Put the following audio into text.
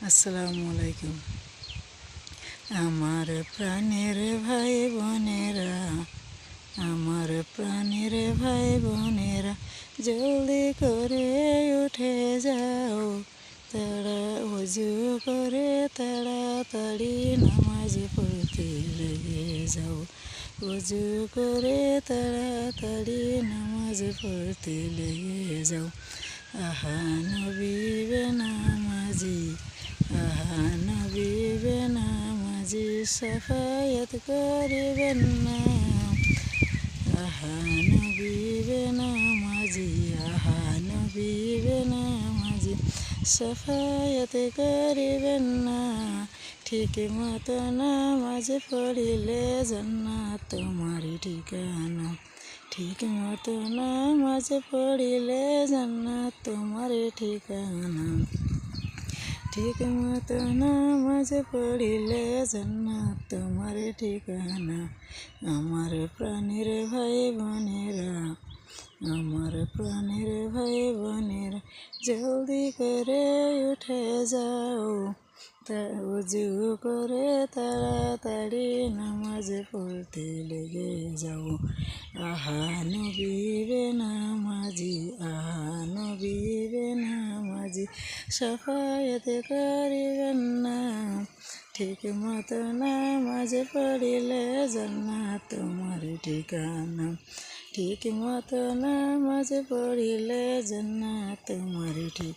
আসসালামু আলাইকুম। আমার প্রাণের ভাই বোনেরা, আমার প্রাণের ভাই বোনেরা, জলদি করে উঠে যাও, তারা অজু করে তাড়াতাড়ি নামাজ পড়তে লেগে যাও। অজু করে তাড়াতাড়ি নামাজ পড়তে লেগে যাও। আহা নবী বেনামাজি, আহা নবী বেনামাজি, সাফায়াত করিবেন না। আহা নবী বেনামাজি, আহা নবী বেনামাজি, সাফায়াত করিবেন না। ঠিক মতো নামাজ পড়িলে জান্নাত তোমারই ঠিকানা। ঠিক মতো নামাজ পড়িলে জান্নাত তোমারই ঠিকানা। ঠিক মতো নামাজ পড়িলে জান্নাত তোমার ঠিকানা। আমার প্রাণের ভাই বোনেরা, আমার প্রাণের ভাই বোনেরা, জলদি করে উঠে যাও, উজু করে তাড়াতাড়ি নামাজ পড়তে লেগে যাও। আহা নবী বেনামাজি, আহা নবী বেনামাজি, সাফায়াত করিবেন না। ঠিক মতো নামাজ পড়িলে জান্নাত তোমার ঠিকানা। ঠিক মতো নামাজ পড়িলে জান্নাত তোমার ঠিকানা।